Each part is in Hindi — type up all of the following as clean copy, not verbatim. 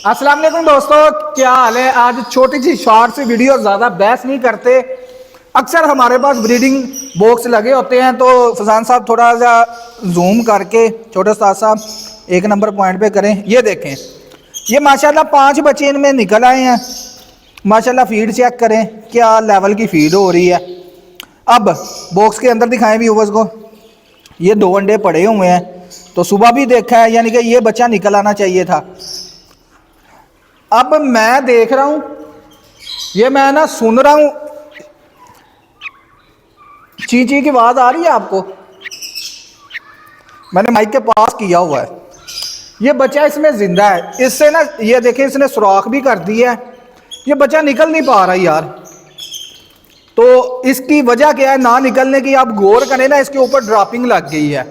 अस्सलाम वालेकुम दोस्तों, क्या हाल है। आज छोटी सी शॉर्ट सी वीडियो, ज़्यादा बहस नहीं करते। अक्सर हमारे पास ब्रीडिंग बॉक्स लगे होते हैं, तो फजान साहब थोड़ा सा जूम करके छोटे उस्ताद साहब एक नंबर पॉइंट पे करें। ये देखें, ये माशाल्लाह 5 बच्चे इनमें निकल आए हैं। माशाल्लाह फीड चेक करें क्या लेवल की फीड हो रही है। अब बॉक्स के अंदर दिखाएं व्यूवर्स को, ये 2 अंडे पड़े हुए हैं। तो सुबह भी देखा है, यानी कि ये बच्चा निकल आना चाहिए था। अब मैं देख रहा हूं, ये मैं ना सुन रहा हूं, ची ची की आवाज आ रही है आपको। मैंने माइक के पास किया हुआ है। ये बच्चा इसमें जिंदा है। इससे ना ये देखें, इसने सुराख भी कर दी है। ये बच्चा निकल नहीं पा रहा यार। तो इसकी वजह क्या है ना निकलने की, आप गौर करें ना, इसके ऊपर ड्रॉपिंग लग गई है।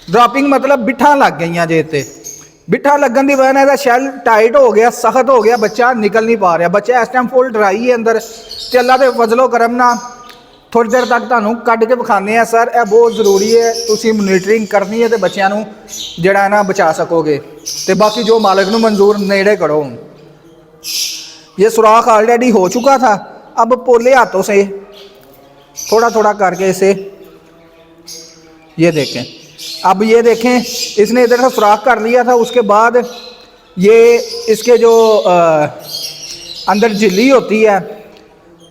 ड्रॉपिंग मतलब बिठा लग गई हैं जेते। बिठा लगन की वजह से शैल टाइट हो गया, सख्त हो गया, बच्चा निकल नहीं पा रहा। बच्चा इस टाइम फुल ड्राई है अंदर। ते अल्लाह दे फजलो करम ना थोड़ी देर तक तुहानू कढ़ के विखाने हैं। सर यह बहुत जरूरी है, तुसीं मोनीटरिंग करनी है तो बच्चों नू जिहड़ा है ना बचा सकोगे। तो बाकी जो मालिक नू मंजूर नेड़े करो। ये सुराख ऑलरेडी हो चुका था। अब पोले हाथों से थोड़ा थोड़ा करके इसे, ये देखें, अब ये देखें, इसने इधर से सुराख कर लिया था। उसके बाद ये इसके जो अंदर झिल्ली होती है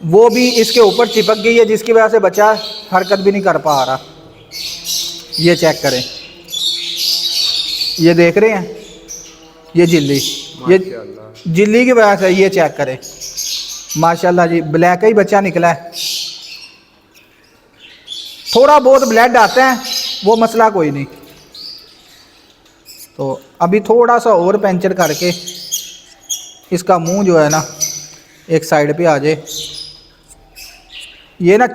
वो भी इसके ऊपर चिपक गई है, जिसकी वजह से बच्चा हरकत भी नहीं कर पा रहा। ये चेक करें, ये देख रहे हैं, ये झिल्ली, ये झिल्ली की वजह से। ये चेक करें, माशाल्लाह जी, ब्लैक ही बच्चा निकला है। थोड़ा बहुत ब्लड आता है, वो मसला कोई नहीं। तो अभी थोड़ा सा और पेंचर करके इसका मुंह जो है ना एक साइड पे आ जाए। ये ना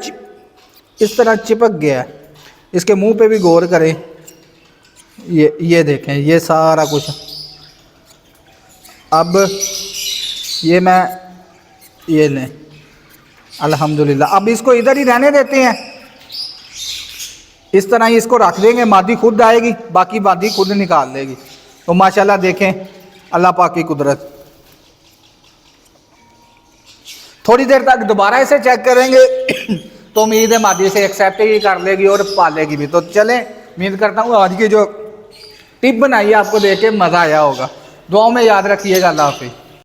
इस तरह चिपक गया है। इसके मुंह पे भी गौर करें, ये देखें, ये सारा कुछ। अब ये मैं ये लें, अल्हम्दुलिल्लाह। अब इसको इधर ही रहने देते हैं, इस तरह ही इसको रख देंगे। मादी खुद आएगी, बाकी मादी खुद निकाल देगी। तो माशाल्लाह देखें, अल्लाह पाक की कुदरत। थोड़ी देर तक दोबारा इसे चेक करेंगे तो उम्मीद है मादी से एक्सेप्ट ही कर लेगी और पालेगी भी। तो चलें, उम्मीद करता हूँ आज की जो टिप बनाई है आपको देख के मज़ा आया होगा। दुआओं में याद रखिएगा। अल्लाह हाफिज़।